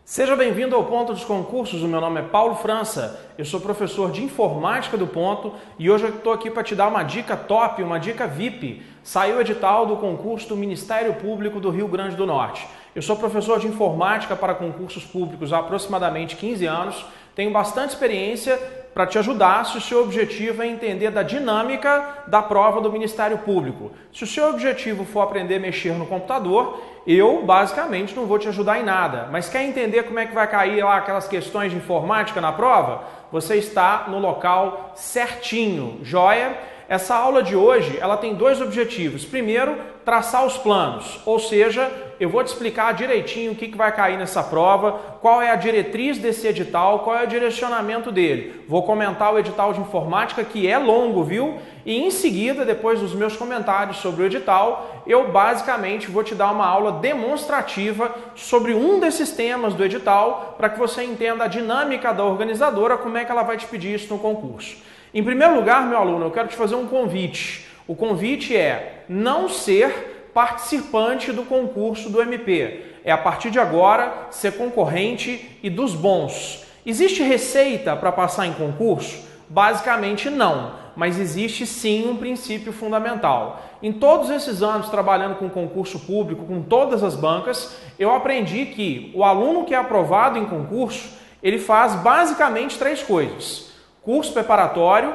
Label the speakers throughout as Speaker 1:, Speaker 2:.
Speaker 1: Seja bem-vindo ao Ponto dos Concursos. O meu nome é Paulo França, eu sou professor de Informática do Ponto e hoje eu estou aqui para te dar uma dica top, uma dica VIP. Saiu o edital do concurso do Ministério Público do Rio Grande do Norte. Eu sou professor de Informática para concursos públicos há aproximadamente 15 anos, tenho bastante experiência para te ajudar se o seu objetivo é entender da dinâmica da prova do Ministério Público. Se o seu objetivo for aprender a mexer no computador, eu basicamente não vou te ajudar em nada. Mas quer entender como é que vai cair lá aquelas questões de informática na prova? Você está no local certinho, joia? Essa aula de hoje ela tem dois objetivos. Primeiro, traçar os planos, ou seja, eu vou te explicar direitinho o que vai cair nessa prova, qual é a diretriz desse edital, qual é o direcionamento dele. Vou comentar o edital de informática, que é longo, viu? E em seguida, depois dos meus comentários sobre o edital, eu basicamente vou te dar uma aula demonstrativa sobre um desses temas do edital, para que você entenda a dinâmica da organizadora, como é que ela vai te pedir isso no concurso. Em primeiro lugar, meu aluno, eu quero te fazer um convite. O convite é não ser participante do concurso do MP. É a partir de agora ser concorrente e dos bons. Existe receita para passar em concurso? Basicamente não, mas existe sim um princípio fundamental. Em todos esses anos trabalhando com concurso público, com todas as bancas, eu aprendi que o aluno que é aprovado em concurso, ele faz basicamente três coisas: curso preparatório,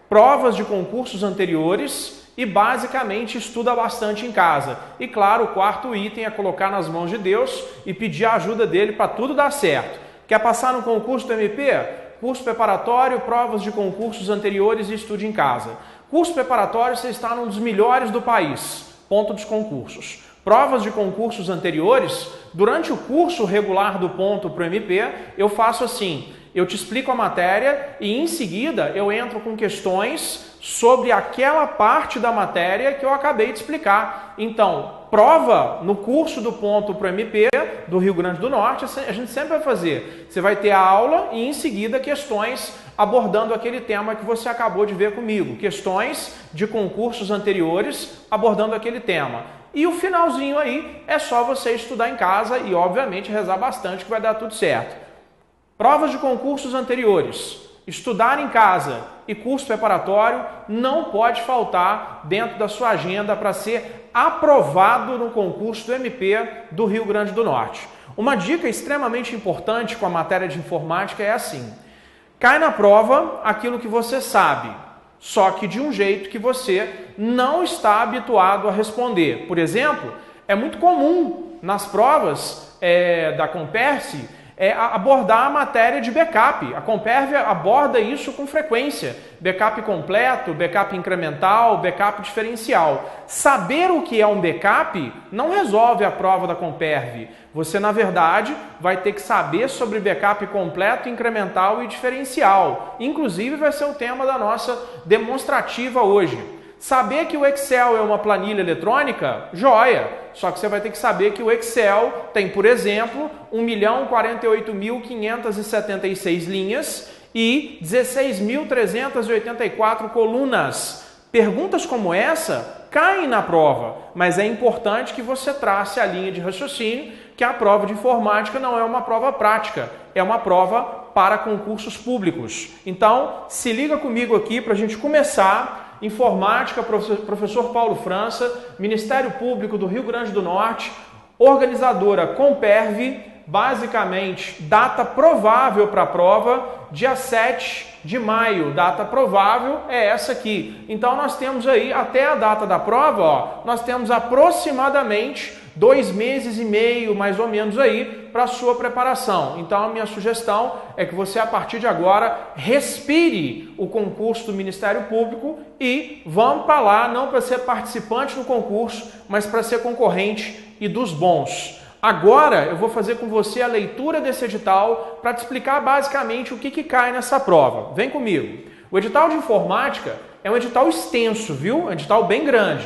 Speaker 1: provas de concursos anteriores e basicamente estuda bastante em casa. E claro, o quarto item é colocar nas mãos de Deus e pedir a ajuda dele para tudo dar certo. Quer passar no concurso do MP? Curso preparatório, provas de concursos anteriores e estude em casa. Curso preparatório, você está num dos melhores do país. Ponto dos concursos. Provas de concursos anteriores, durante o curso regular do ponto para o MP, eu faço assim: eu te explico a matéria e em seguida eu entro com questões sobre aquela parte da matéria que eu acabei de explicar. Então, prova no curso do ponto para o MP do Rio Grande do Norte, a gente sempre vai fazer. Você vai ter a aula e em seguida questões abordando aquele tema que você acabou de ver comigo. Questões de concursos anteriores abordando aquele tema. E o finalzinho aí é só você estudar em casa e obviamente rezar bastante que vai dar tudo certo. Provas de concursos anteriores, estudar em casa e curso preparatório não pode faltar dentro da sua agenda para ser aprovado no concurso do MP do Rio Grande do Norte. Uma dica extremamente importante com a matéria de informática é assim: cai na prova aquilo que você sabe, só que de um jeito que você não está habituado a responder. Por exemplo, é muito comum nas provas da Comperce abordar a matéria de backup. A Comperv aborda isso com frequência. Backup completo, backup incremental, backup diferencial. Saber o que é um backup não resolve a prova da Comperv. Você, na verdade, vai ter que saber sobre backup completo, incremental e diferencial. Inclusive, vai ser o tema da nossa demonstrativa hoje. Saber que o Excel é uma planilha eletrônica? Joia! Só que você vai ter que saber que o Excel tem, por exemplo, 1.048.576 linhas e 16.384 colunas. Perguntas como essa caem na prova, mas é importante que você trace a linha de raciocínio, que a prova de informática não é uma prova prática, é uma prova para concursos públicos. Então, se liga comigo aqui para a gente começar. Informática, professor Paulo França, Ministério Público do Rio Grande do Norte, organizadora Comperv, basicamente data provável para a prova, dia 7 de maio, data provável é essa aqui. Então nós temos aí até a data da prova, nós temos aproximadamente 2 meses e meio, mais ou menos aí, para a sua preparação. Então a minha sugestão é que você, a partir de agora, respire o concurso do Ministério Público e vamos para lá, não para ser participante no concurso, mas para ser concorrente e dos bons. Agora eu vou fazer com você a leitura desse edital para te explicar basicamente o que cai nessa prova. Vem comigo. O edital de informática é um edital extenso, viu? É um edital bem grande.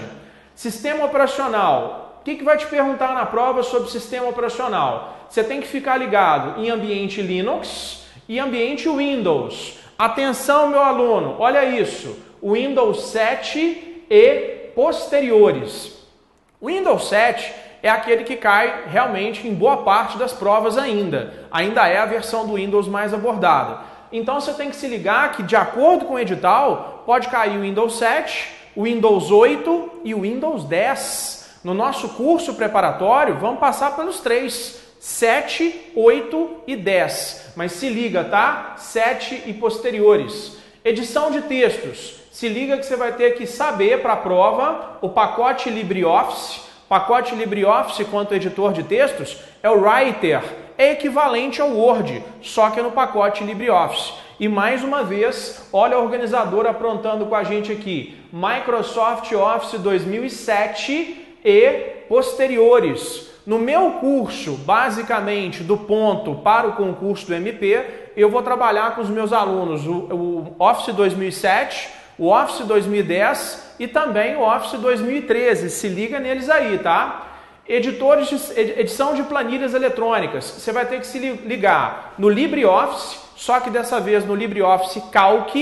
Speaker 1: Sistema operacional. O que vai te perguntar na prova sobre sistema operacional? Você tem que ficar ligado em ambiente Linux e ambiente Windows. Atenção, meu aluno, olha isso. Windows 7 e posteriores. O Windows 7 é aquele que cai realmente em boa parte das provas ainda. Ainda é a versão do Windows mais abordada. Então você tem que se ligar que, de acordo com o edital, pode cair o Windows 7, o Windows 8 e o Windows 10. No nosso curso preparatório, vamos passar pelos três: 7, 8 e 10. Mas se liga, tá? 7 e posteriores. Edição de textos. Se liga que você vai ter que saber para a prova o pacote LibreOffice. Pacote LibreOffice, quanto editor de textos, é o Writer. É equivalente ao Word, só que é no pacote LibreOffice. E mais uma vez, olha a organizadora aprontando com a gente aqui. Microsoft Office 2007 e posteriores. No meu curso, basicamente, do ponto para o concurso do MP, eu vou trabalhar com os meus alunos o Office 2007, o Office 2010 e também o Office 2013. Se liga neles aí, tá? Edição de planilhas eletrônicas. Você vai ter que se ligar no LibreOffice, só que dessa vez no LibreOffice Calc.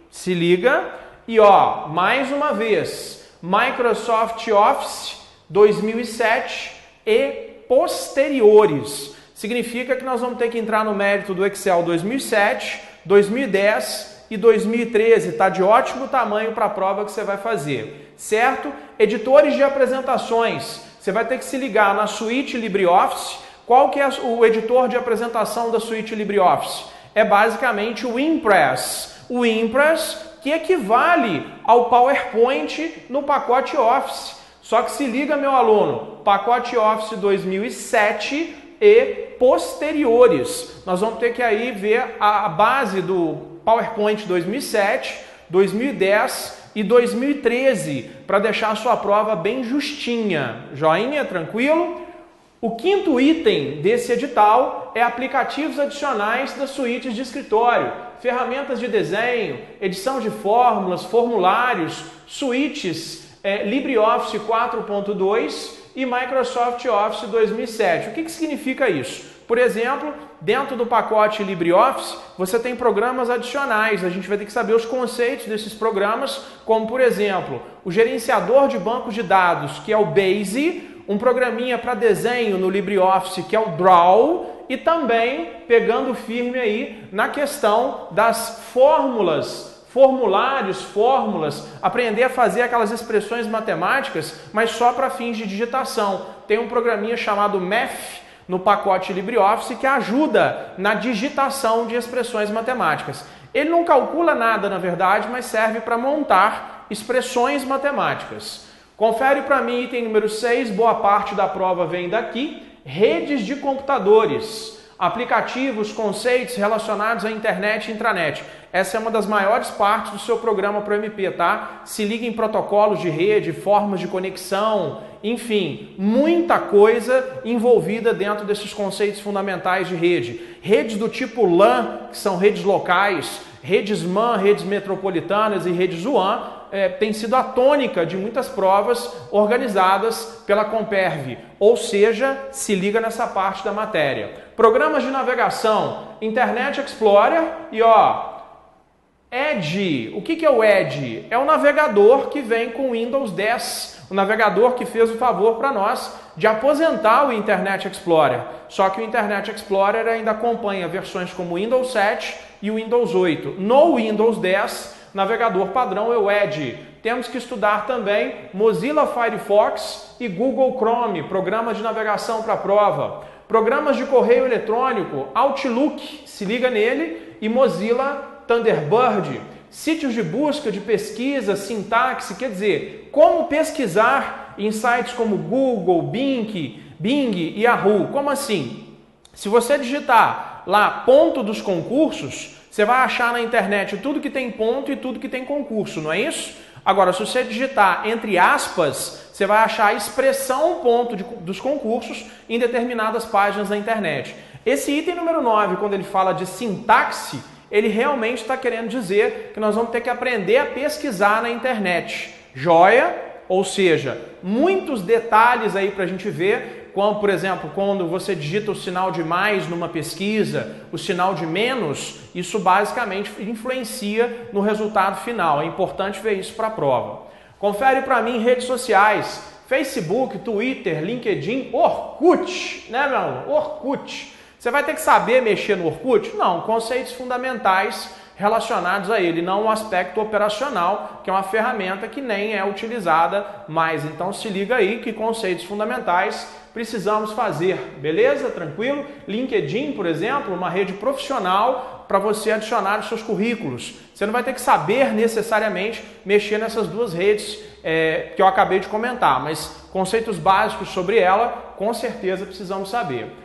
Speaker 1: Se liga. E ó, mais uma vez, Microsoft Office 2007 e posteriores. Significa que nós vamos ter que entrar no mérito do Excel 2007, 2010 e 2013. Está de ótimo tamanho para a prova que você vai fazer, certo? Editores de apresentações. Você vai ter que se ligar na suíte LibreOffice. Qual que é o editor de apresentação da suíte LibreOffice? É basicamente o Impress. O Impress, que equivale ao PowerPoint no pacote Office. Só que se liga, meu aluno, pacote Office 2007 e posteriores. Nós vamos ter que aí ver a base do PowerPoint 2007, 2010 e 2013 para deixar a sua prova bem justinha. Joinha, tranquilo? O quinto item desse edital é aplicativos adicionais das suítes de escritório, ferramentas de desenho, edição de fórmulas, formulários, suítes LibreOffice 4.2 e Microsoft Office 2007. O que significa isso? Por exemplo, dentro do pacote LibreOffice, você tem programas adicionais. A gente vai ter que saber os conceitos desses programas, como, por exemplo, o gerenciador de bancos de dados, que é o Base, um programinha para desenho no LibreOffice, que é o Draw, e também pegando firme aí na questão das formulários, fórmulas, aprender a fazer aquelas expressões matemáticas, mas só para fins de digitação. Tem um programinha chamado Math no pacote LibreOffice que ajuda na digitação de expressões matemáticas. Ele não calcula nada, na verdade, mas serve para montar expressões matemáticas. Confere para mim, item número 6, boa parte da prova vem daqui. Redes de computadores. Aplicativos, conceitos relacionados à internet e intranet. Essa é uma das maiores partes do seu programa para o MP, tá? Se liga em protocolos de rede, formas de conexão, enfim, muita coisa envolvida dentro desses conceitos fundamentais de rede. Redes do tipo LAN, que são redes locais, redes MAN, redes metropolitanas e redes WAN, tem sido a tônica de muitas provas organizadas pela Comperv. Ou seja, se liga nessa parte da matéria. Programas de navegação, Internet Explorer e Edge. O que é o Edge? É o navegador que vem com o Windows 10. O navegador que fez o favor para nós de aposentar o Internet Explorer. Só que o Internet Explorer ainda acompanha versões como o Windows 7 e o Windows 8. No Windows 10, navegador padrão é o Edge. Temos que estudar também Mozilla Firefox e Google Chrome, programas de navegação para a prova. Programas de correio eletrônico, Outlook, se liga nele, e Mozilla Thunderbird. Sítios de busca, de pesquisa, sintaxe, quer dizer, como pesquisar em sites como Google, Bing e Yahoo. Como assim? Se você digitar lá ponto dos concursos, você vai achar na internet tudo que tem ponto e tudo que tem concurso, não é isso? Agora, se você digitar entre aspas, você vai achar a expressão ponto dos concursos em determinadas páginas da internet. Esse item número 9, quando ele fala de sintaxe, ele realmente está querendo dizer que nós vamos ter que aprender a pesquisar na internet. Joia? Ou seja, muitos detalhes aí para a gente ver, como, por exemplo, quando você digita o sinal de mais numa pesquisa, o sinal de menos, isso basicamente influencia no resultado final. É importante ver isso para a prova. Confere para mim redes sociais, Facebook, Twitter, LinkedIn, Orkut, né, meu aluno? Orkut. Você vai ter que saber mexer no Orkut? Não, conceitos fundamentais relacionados a ele, não o aspecto operacional, que é uma ferramenta que nem é utilizada mais. Então se liga aí que conceitos fundamentais precisamos fazer, beleza? Tranquilo? LinkedIn, por exemplo, uma rede profissional para você adicionar os seus currículos. Você não vai ter que saber necessariamente mexer nessas duas redes que eu acabei de comentar, mas conceitos básicos sobre ela, com certeza precisamos saber.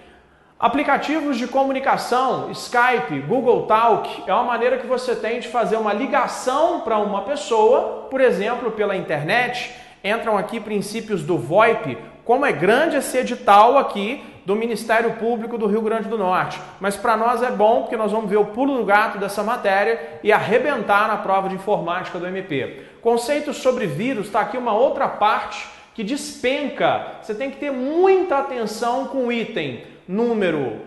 Speaker 1: Aplicativos de comunicação, Skype, Google Talk, é uma maneira que você tem de fazer uma ligação para uma pessoa, por exemplo, pela internet. Entram aqui princípios do VoIP, como é grande esse edital aqui do Ministério Público do Rio Grande do Norte. Mas para nós é bom, porque nós vamos ver o pulo do gato dessa matéria e arrebentar na prova de informática do MP. Conceitos sobre vírus, está aqui uma outra parte que despenca. Você tem que ter muita atenção com o item número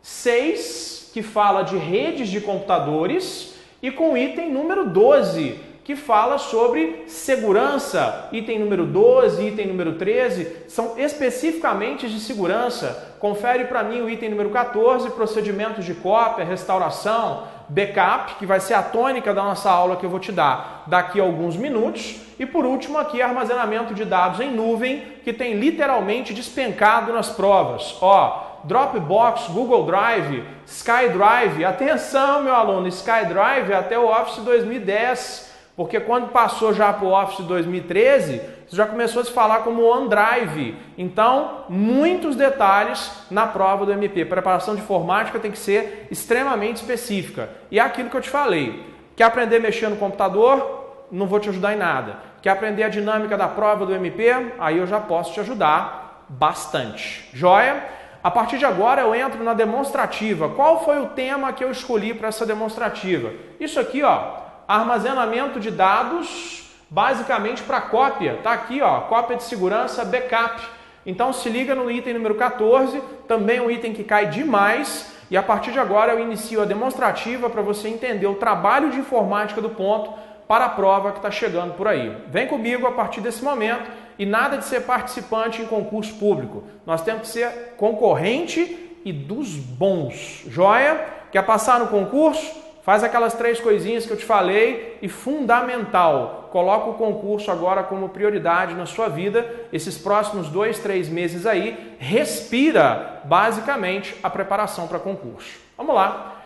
Speaker 1: 6, que fala de redes de computadores, e com o item número 12, que fala sobre segurança. Item número 12, item número 13, são especificamente de segurança. Confere para mim o item número 14, procedimentos de cópia, restauração, backup, que vai ser a tônica da nossa aula que eu vou te dar daqui a alguns minutos. E por último aqui, armazenamento de dados em nuvem, que tem literalmente despencado nas provas. Ó, Dropbox, Google Drive, SkyDrive. Atenção, meu aluno, SkyDrive até o Office 2010, porque quando passou já para o Office 2013, você já começou a se falar como OneDrive. Então, muitos detalhes na prova do MP. Preparação de informática tem que ser extremamente específica. E é aquilo que eu te falei. Quer aprender a mexer no computador? Não vou te ajudar em nada. Quer aprender a dinâmica da prova do MP? Aí eu já posso te ajudar bastante. Joia? A partir de agora eu entro na demonstrativa. Qual foi o tema que eu escolhi para essa demonstrativa? Isso aqui, ó, armazenamento de dados, basicamente para cópia. Tá aqui, ó, cópia de segurança, backup. Então se liga no item número 14, também um item que cai demais. E a partir de agora eu inicio a demonstrativa para você entender o trabalho de informática do ponto para a prova que está chegando por aí. Vem comigo a partir desse momento e nada de ser participante em concurso público. Nós temos que ser concorrente e dos bons. Joia? Quer passar no concurso? Faz aquelas 3 coisinhas que eu te falei e fundamental, coloca o concurso agora como prioridade na sua vida. Esses próximos 2, 3 meses aí, respira basicamente a preparação para concurso. Vamos lá.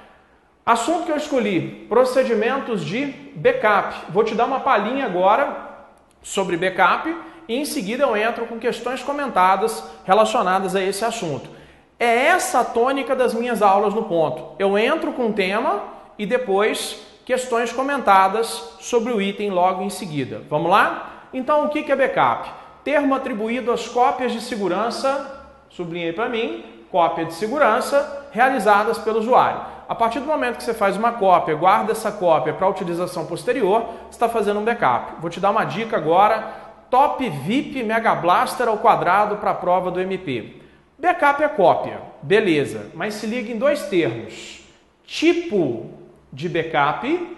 Speaker 1: Assunto que eu escolhi, procedimentos de backup. Vou te dar uma palhinha agora sobre backup e em seguida eu entro com questões comentadas relacionadas a esse assunto. É essa a tônica das minhas aulas no ponto. Eu entro com o tema e depois questões comentadas sobre o item logo em seguida. Vamos lá? Então, o que é backup? Termo atribuído às cópias de segurança, sublinhei para mim, cópia de segurança, realizadas pelo usuário. A partir do momento que você faz uma cópia, guarda essa cópia para utilização posterior, você está fazendo um backup. Vou te dar uma dica agora, Top VIP Mega Blaster ao quadrado para a prova do MP. Backup é cópia, beleza, mas se liga em 2 termos. Tipo de backup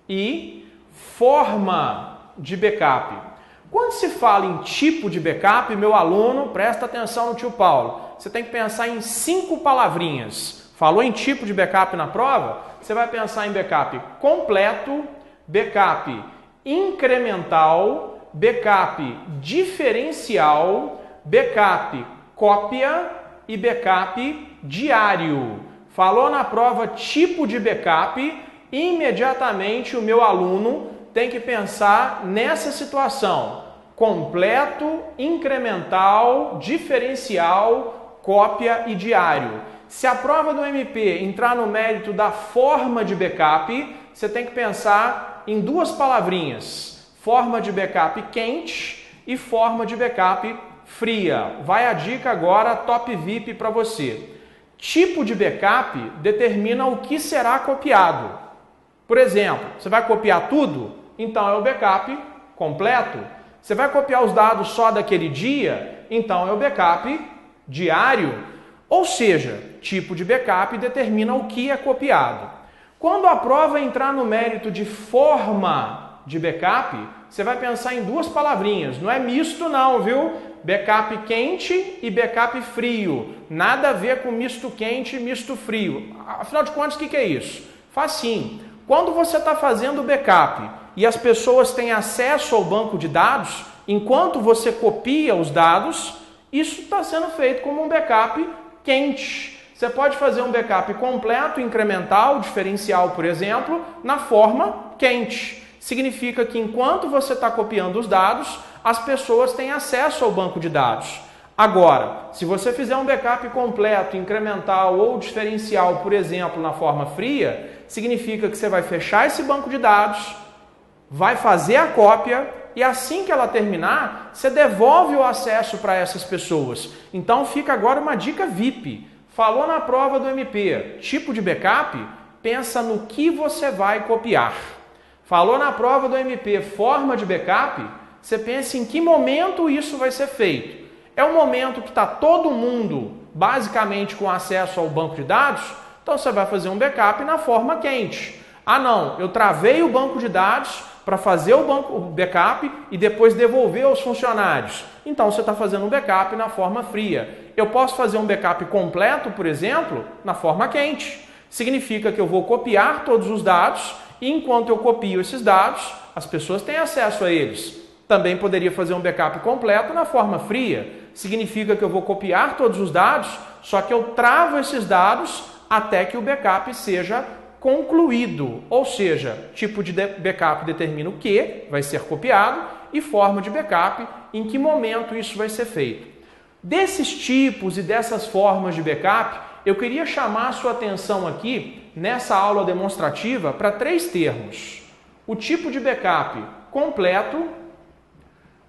Speaker 1: e forma de backup. Quando se fala em tipo de backup, meu aluno, presta atenção no tio Paulo, você tem que pensar em 5 palavrinhas. Falou em tipo de backup na prova? Você vai pensar em backup completo, backup incremental, backup diferencial, backup cópia e backup diário. Falou na prova tipo de backup, imediatamente o meu aluno tem que pensar nessa situação. Completo, incremental, diferencial, cópia e diário. Se a prova do MP entrar no mérito da forma de backup, você tem que pensar em 2 palavrinhas. Forma de backup quente e forma de backup fria. Vai a dica agora, Top VIP para você. Tipo de backup determina o que será copiado. Por exemplo, você vai copiar tudo? Então é o backup completo. Você vai copiar os dados só daquele dia? Então é o backup diário. Ou seja, tipo de backup determina o que é copiado. Quando a prova entrar no mérito de forma de backup, você vai pensar em duas palavrinhas. Não é misto não, viu? Backup quente e backup frio. Nada a ver com misto quente e misto frio. Afinal de contas, o que é isso? Facinho. Quando você está fazendo backup e as pessoas têm acesso ao banco de dados, enquanto você copia os dados, isso está sendo feito como um backup quente. Você pode fazer um backup completo, incremental, diferencial, por exemplo, na forma quente. Significa que enquanto você está copiando os dados, as pessoas têm acesso ao banco de dados. Agora, se você fizer um backup completo, incremental ou diferencial, por exemplo, na forma fria, significa que você vai fechar esse banco de dados, vai fazer a cópia e assim que ela terminar, você devolve o acesso para essas pessoas. Então fica agora uma dica VIP. Falou na prova do MP, tipo de backup, pensa no que você vai copiar. Falou na prova do MP, forma de backup, você pensa em que momento isso vai ser feito. É um momento que está todo mundo basicamente com acesso ao banco de dados, então você vai fazer um backup na forma quente. Ah não, eu travei o banco de dados para fazer o backup e depois devolver aos funcionários. Então você está fazendo um backup na forma fria. Eu posso fazer um backup completo, por exemplo, na forma quente. Significa que eu vou copiar todos os dados e enquanto eu copio esses dados, as pessoas têm acesso a eles. Também poderia fazer um backup completo na forma fria. Significa que eu vou copiar todos os dados, só que eu travo esses dados até que o backup seja concluído. Ou seja, tipo de backup determina o que vai ser copiado e forma de backup, em que momento isso vai ser feito. Desses tipos e dessas formas de backup, eu queria chamar a sua atenção aqui, nessa aula demonstrativa, para 3 termos. O tipo de backup completo,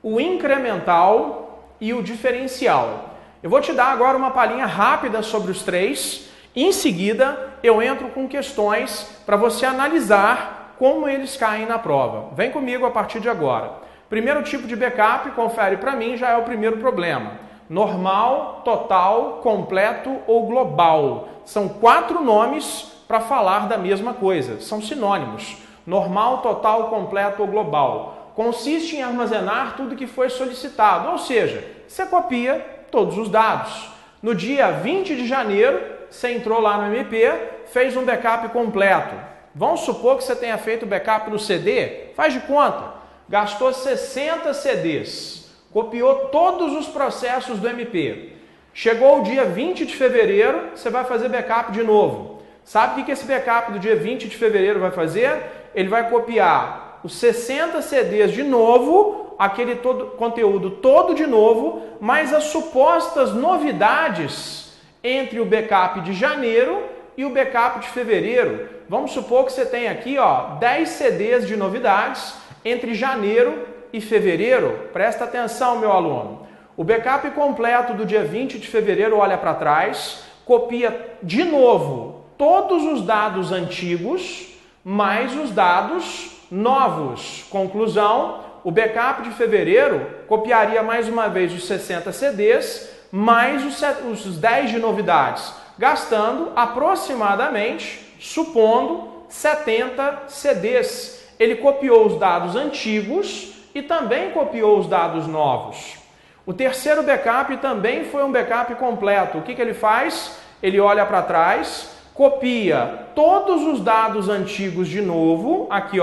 Speaker 1: o incremental e o diferencial. Eu vou te dar agora uma palhinha rápida sobre os 3. Em seguida, eu entro com questões para você analisar como eles caem na prova. Vem comigo a partir de agora. Primeiro tipo de backup, confere para mim, já é o primeiro problema. Normal, total, completo ou global. São 4 nomes para falar da mesma coisa. São sinônimos. Normal, total, completo ou global. Consiste em armazenar tudo que foi solicitado. Ou seja, você copia todos os dados. No dia 20 de janeiro, você entrou lá no MP, fez um backup completo. Vamos supor que você tenha feito o backup no CD? Faz de conta. Gastou 60 CDs. Copiou todos os processos do MP. Chegou o dia 20 de fevereiro, você vai fazer backup de novo. Sabe o que esse backup do dia 20 de fevereiro vai fazer? Ele vai copiar os 60 CDs de novo, aquele conteúdo todo de novo, mais as supostas novidades entre o backup de janeiro e o backup de fevereiro. Vamos supor que você tem aqui 10 CDs de novidades entre janeiro e fevereiro. Presta atenção, meu aluno. O backup completo do dia 20 de fevereiro olha para trás, copia de novo todos os dados antigos, mais os dados novos. Conclusão, o backup de fevereiro copiaria mais uma vez os 60 CDs, mais os 10 de novidades, gastando aproximadamente, supondo, 70 CDs. Ele copiou os dados antigos e também copiou os dados novos. O terceiro backup também foi um backup completo. O que ele faz? Ele olha para trás, copia todos os dados antigos de novo, aqui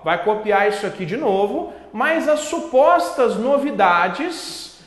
Speaker 1: vai copiar isso aqui de novo, mas as supostas novidades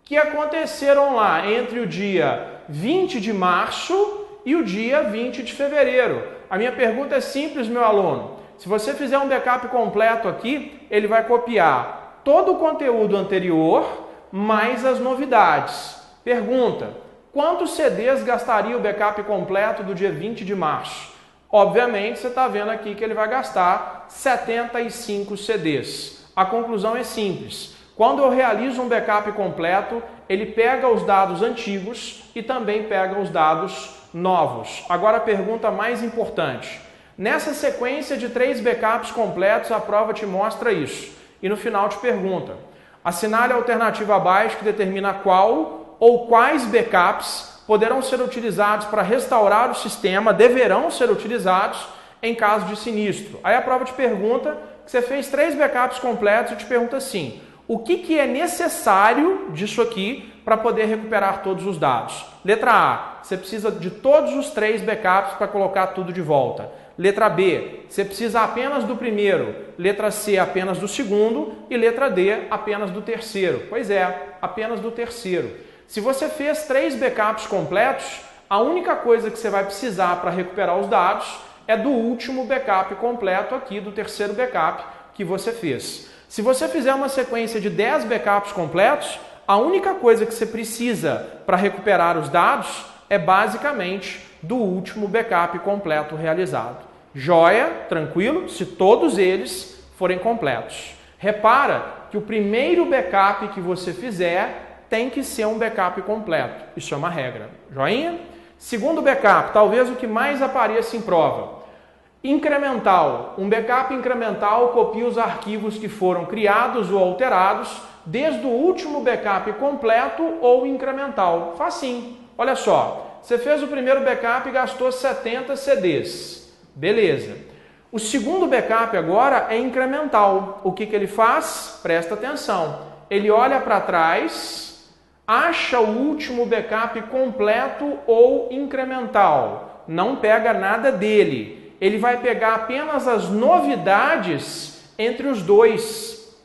Speaker 1: que aconteceram lá entre o dia 20 de março e o dia 20 de fevereiro. A minha pergunta é simples, meu aluno. Se você fizer um backup completo aqui, ele vai copiar todo o conteúdo anterior, mais as novidades. Pergunta, quantos CDs gastaria o backup completo do dia 20 de março? Obviamente, você está vendo aqui que ele vai gastar 75 CDs. A conclusão é simples. Quando eu realizo um backup completo, ele pega os dados antigos e também pega os dados novos. Agora a pergunta mais importante. Nessa sequência de 3 backups completos, a prova te mostra isso. E no final te pergunta, assinale a alternativa abaixo que determina qual ou quais backups poderão ser utilizados para restaurar o sistema, deverão ser utilizados em caso de sinistro. Aí a prova te pergunta que você fez 3 backups completos e te pergunta assim, o que é necessário disso aqui para poder recuperar todos os dados? Letra A, você precisa de todos os 3 backups para colocar tudo de volta. Letra B, você precisa apenas do primeiro. Letra C, apenas do segundo. E letra D, apenas do terceiro. Pois é, apenas do terceiro. Se você fez 3 backups completos, a única coisa que você vai precisar para recuperar os dados é do último backup completo aqui, do terceiro backup que você fez. Se você fizer uma sequência de 10 backups completos, a única coisa que você precisa para recuperar os dados é basicamente do último backup completo realizado. Joia, tranquilo, se todos eles forem completos. Repara que o primeiro backup que você fizer tem que ser um backup completo. Isso é uma regra. Joinha? Segundo backup, talvez o que mais apareça em prova. Incremental. Um backup incremental copia os arquivos que foram criados ou alterados desde o último backup completo ou incremental. Facinho. Olha só, você fez o primeiro backup e gastou 70 CDs. Beleza. O segundo backup agora é incremental. O que ele faz? Presta atenção. Ele olha para trás, acha o último backup completo ou incremental. Não pega nada dele. Ele vai pegar apenas as novidades entre os dois.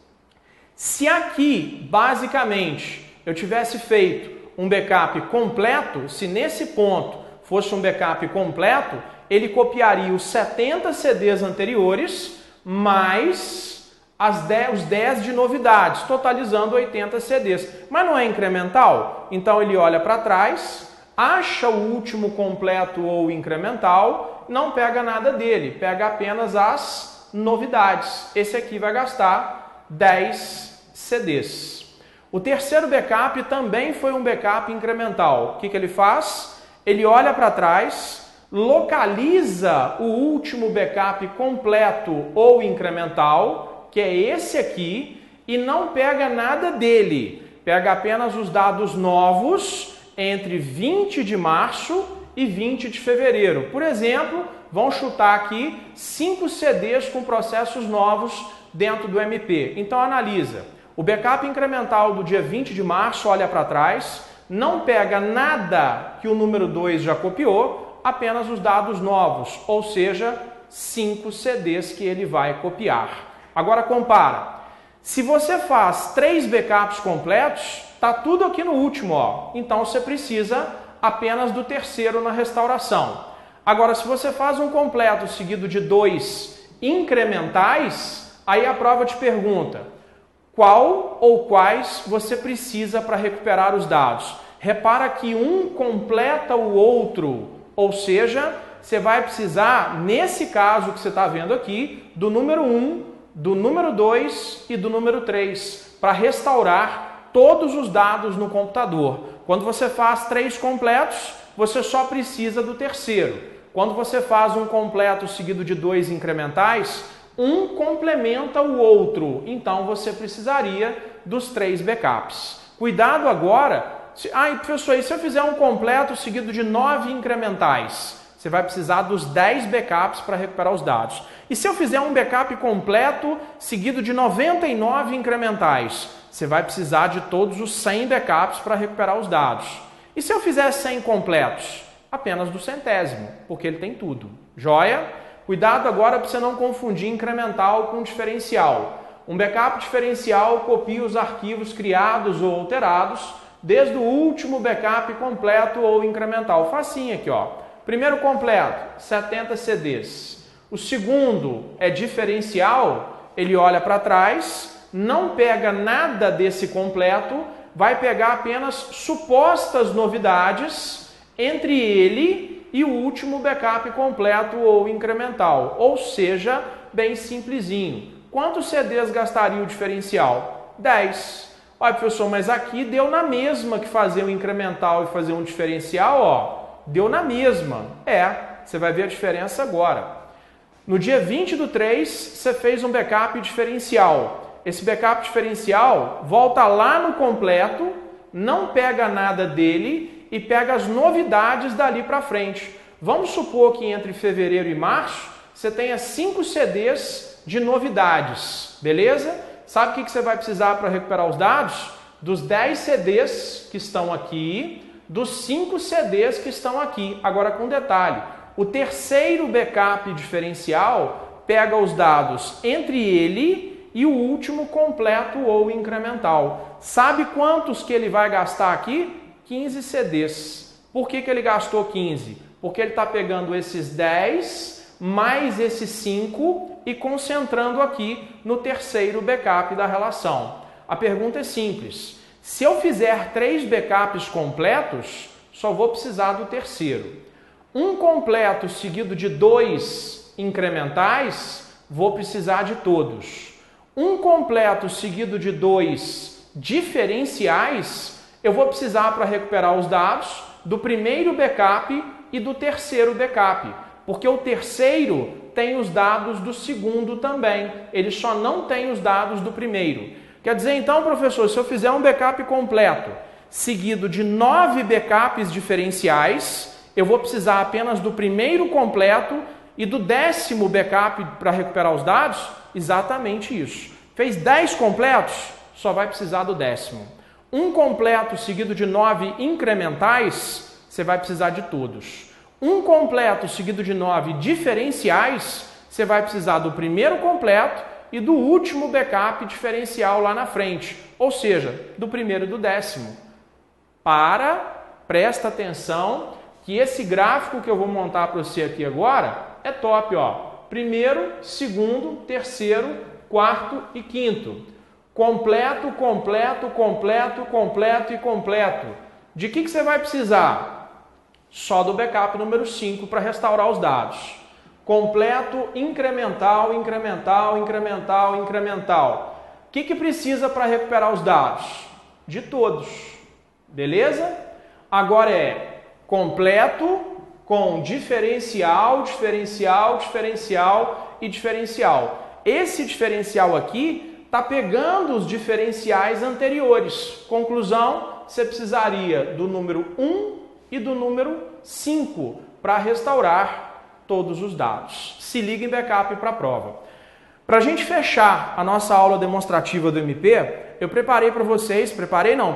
Speaker 1: Se aqui, basicamente, eu tivesse feito um backup completo, se nesse ponto fosse um backup completo, ele copiaria os 70 CDs anteriores, mais os 10 de novidades, totalizando 80 CDs. Mas não é incremental? Então ele olha para trás, acha o último completo ou incremental, não pega nada dele, pega apenas as novidades. Esse aqui vai gastar 10 CDs. O terceiro backup também foi um backup incremental. O que ele faz? Ele olha para trás, localiza o último backup completo ou incremental, que é esse aqui, e não pega nada dele. Pega apenas os dados novos entre 20 de março e 20 de fevereiro. Por exemplo, vão chutar aqui 5 CDs com processos novos dentro do MP. Então analisa. O backup incremental do dia 20 de março olha para trás, não pega nada que o número 2 já copiou, apenas os dados novos, ou seja, 5 CDs que ele vai copiar. Agora compara. Se você faz 3 backups completos, está tudo aqui no último, ó. Então você precisa apenas do terceiro na restauração. Agora, se você faz um completo seguido de 2 incrementais, aí a prova te pergunta qual ou quais você precisa para recuperar os dados. Repara que um completa o outro, ou seja, você vai precisar, nesse caso que você está vendo aqui, do número 1, do número 2 e do número 3, para restaurar todos os dados no computador. Quando você faz 3 completos, você só precisa do terceiro. Quando você faz um completo seguido de 2 incrementais, um complementa o outro. Então você precisaria dos 3 backups. Cuidado agora. Professor, e se eu fizer um completo seguido de 9 incrementais? Você vai precisar dos 10 backups para recuperar os dados. E se eu fizer um backup completo seguido de 99 incrementais? Você vai precisar de todos os 100 backups para recuperar os dados. E se eu fizer 100 completos? Apenas do centésimo, porque ele tem tudo. Joia? Cuidado agora para você não confundir incremental com diferencial. Um backup diferencial copia os arquivos criados ou alterados desde o último backup completo ou incremental. Facinho aqui, ó. Primeiro completo, 70 CDs. O segundo é diferencial, ele olha para trás, não pega nada desse completo, vai pegar apenas supostas novidades entre ele e o último backup completo ou incremental. Ou seja, bem simplesinho. Quantos CDs gastaria o diferencial? 10. Olha, professor, mas aqui deu na mesma que fazer um incremental e fazer um diferencial, ó. Deu na mesma. Você vai ver a diferença agora. No dia 20/3, você fez um backup diferencial. Esse backup diferencial volta lá no completo, não pega nada dele e pega as novidades dali para frente. Vamos supor que entre fevereiro e março, você tenha 5 CDs de novidades, beleza? Sabe o que você vai precisar para recuperar os dados? Dos 10 CDs que estão aqui, dos 5 CDs que estão aqui. Agora com detalhe, o terceiro backup diferencial pega os dados entre ele e o último completo ou incremental. Sabe quantos que ele vai gastar aqui? 15 CDs. Por que ele gastou 15? Porque ele está pegando esses 10 mais esses 5 e concentrando aqui no terceiro backup da relação. A pergunta é simples. Se eu fizer 3 backups completos, só vou precisar do terceiro. Um completo seguido de 2 incrementais, vou precisar de todos. Um completo seguido de 2 diferenciais, eu vou precisar para recuperar os dados do primeiro backup e do terceiro backup, porque o terceiro tem os dados do segundo também, ele só não tem os dados do primeiro. Quer dizer então, professor, se eu fizer um backup completo seguido de 9 backups diferenciais, eu vou precisar apenas do primeiro completo e do 10º backup para recuperar os dados? Exatamente isso. Fez 10 completos? Só vai precisar do 10º. Um completo seguido de 9 incrementais, você vai precisar de todos. Um completo seguido de 9 diferenciais, você vai precisar do primeiro completo e do último backup diferencial lá na frente, ou seja, do primeiro e do 10º. Presta atenção que esse gráfico que eu vou montar para você aqui agora é top, ó. Primeiro, segundo, terceiro, quarto e quinto. Completo, completo, completo, completo e completo. De que você vai precisar? Só do backup número 5 para restaurar os dados. Completo, incremental, incremental, incremental, incremental. O que precisa para recuperar os dados? De todos. Beleza? Agora é completo com diferencial, diferencial, diferencial e diferencial. Esse diferencial aqui está pegando os diferenciais anteriores. Conclusão, você precisaria do número 1 e do número 5 para restaurar todos os dados. Se liga em backup para a prova. Para a gente fechar a nossa aula demonstrativa do MP, eu preparei para vocês,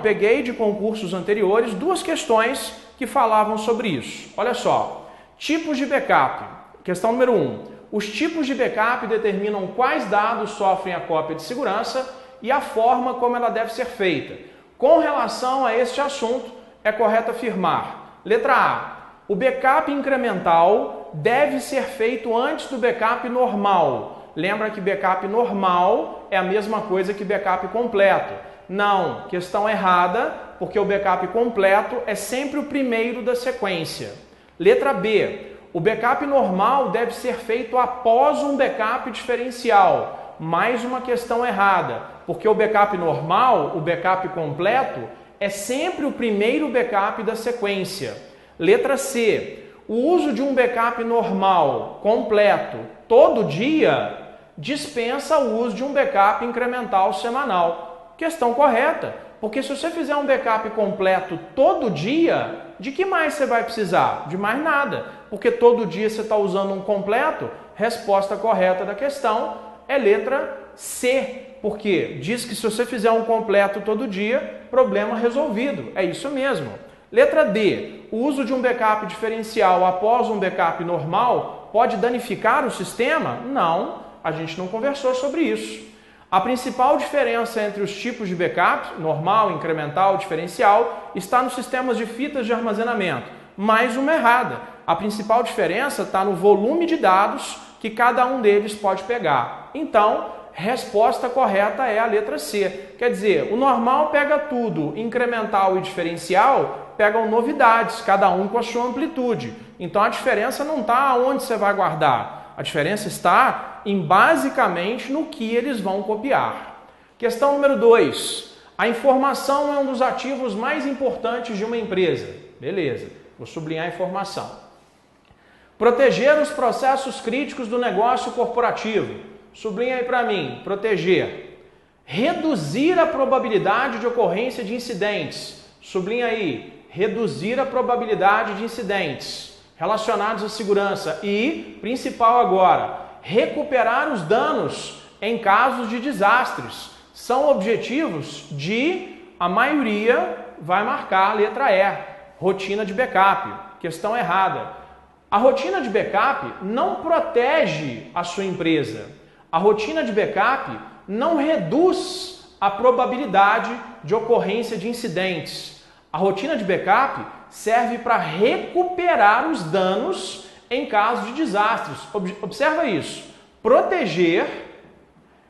Speaker 1: peguei de concursos anteriores 2 questões que falavam sobre isso. Olha só, tipos de backup. Questão número 1. Os tipos de backup determinam quais dados sofrem a cópia de segurança e a forma como ela deve ser feita. Com relação a este assunto, é correto afirmar. Letra A. O backup incremental deve ser feito antes do backup normal. Lembra que backup normal é a mesma coisa que backup completo. Não, questão errada, porque o backup completo é sempre o primeiro da sequência. Letra B. O backup normal deve ser feito após um backup diferencial. Mais uma questão errada, porque o backup normal, o backup completo, é sempre o primeiro backup da sequência. Letra C. O uso de um backup normal, completo, todo dia, dispensa o uso de um backup incremental semanal. Questão correta, porque se você fizer um backup completo todo dia, de que mais você vai precisar? De mais nada, porque todo dia você está usando um completo. Resposta correta da questão é letra C, porque diz que se você fizer um completo todo dia, problema resolvido. É isso mesmo. Letra D. O uso de um backup diferencial após um backup normal pode danificar o sistema? Não, a gente não conversou sobre isso. A principal diferença entre os tipos de backup, normal, incremental, diferencial, está nos sistemas de fitas de armazenamento. Mais uma errada. A principal diferença está no volume de dados que cada um deles pode pegar. Então, resposta correta é a letra C. Quer dizer, o normal pega tudo, incremental e diferencial pegam novidades, cada um com a sua amplitude. Então a diferença não está onde você vai guardar. A diferença está basicamente no que eles vão copiar. Questão número 2. A informação é um dos ativos mais importantes de uma empresa. Beleza, vou sublinhar a informação. Proteger os processos críticos do negócio corporativo. Sublinha aí para mim, proteger. Reduzir a probabilidade de ocorrência de incidentes. Sublinha aí, reduzir a probabilidade de incidentes relacionados à segurança. E, principal agora, recuperar os danos em casos de desastres. São objetivos de, a maioria vai marcar a letra E, rotina de backup. Questão errada. A rotina de backup não protege a sua empresa. A rotina de backup não reduz a probabilidade de ocorrência de incidentes. A rotina de backup serve para recuperar os danos em caso de desastres. Observa isso. Proteger,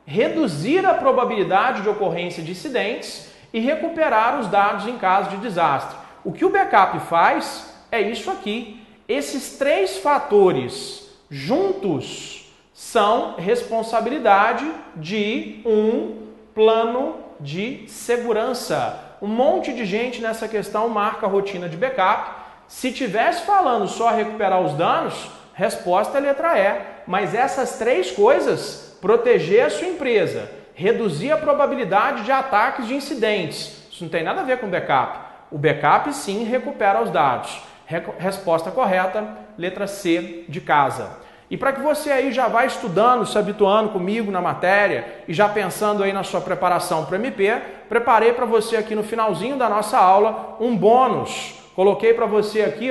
Speaker 1: reduzir a probabilidade de ocorrência de incidentes e recuperar os dados em caso de desastre. O que o backup faz é isso aqui. Esses três fatores juntos são responsabilidade de um plano de segurança. Um monte de gente nessa questão marca a rotina de backup. Se tivesse falando só recuperar os danos, resposta é letra E. Mas essas três coisas, proteger a sua empresa, reduzir a probabilidade de ataques de incidentes, isso não tem nada a ver com backup. O backup sim recupera os dados. Resposta correta, letra C de casa. E para que você aí já vá estudando, se habituando comigo na matéria e já pensando aí na sua preparação para o MP, preparei para você aqui no finalzinho da nossa aula um bônus. Coloquei para você aqui,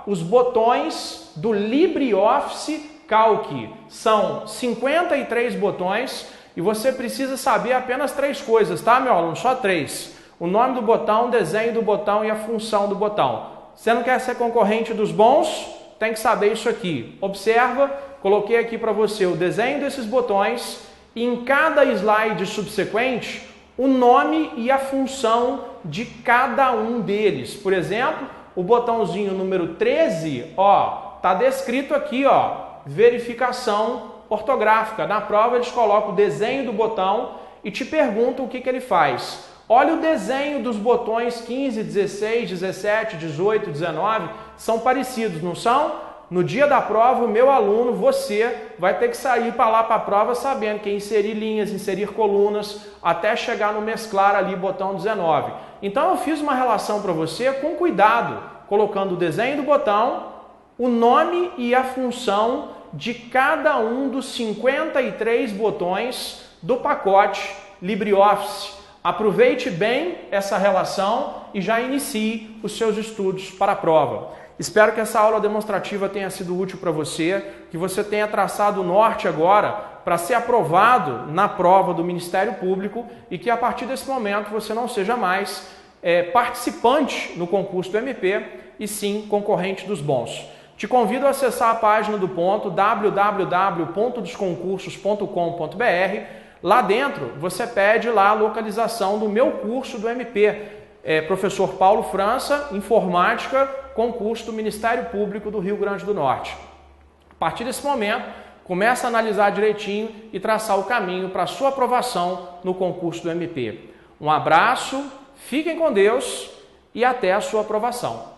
Speaker 1: os botões do LibreOffice Calc. São 53 botões e você precisa saber apenas 3 coisas, tá, meu aluno? Só 3. O nome do botão, o desenho do botão e a função do botão. Você não quer ser concorrente dos bons? Tem que saber isso aqui. Observa, coloquei aqui para você o desenho desses botões e em cada slide subsequente o nome e a função de cada um deles. Por exemplo, o botãozinho número 13, tá descrito aqui, verificação ortográfica. Na prova eles colocam o desenho do botão e te perguntam o que ele faz. Olha o desenho dos botões 15, 16, 17, 18, 19, são parecidos, não são? No dia da prova, o meu aluno, você, vai ter que sair para lá para a prova sabendo que é inserir linhas, inserir colunas, até chegar no mesclar ali, botão 19. Então eu fiz uma relação para você com cuidado, colocando o desenho do botão, o nome e a função de cada um dos 53 botões do pacote LibreOffice. Aproveite bem essa relação e já inicie os seus estudos para a prova. Espero que essa aula demonstrativa tenha sido útil para você, que você tenha traçado o norte agora para ser aprovado na prova do Ministério Público e que a partir desse momento você não seja mais participante no concurso do MP e sim concorrente dos bons. Te convido a acessar a página do Ponto, www.desconcursos.com.br. Lá dentro, você pede lá a localização do meu curso do MP, Professor Paulo França, Informática, concurso do Ministério Público do Rio Grande do Norte. A partir desse momento, começa a analisar direitinho e traçar o caminho para a sua aprovação no concurso do MP. Um abraço, fiquem com Deus e até a sua aprovação.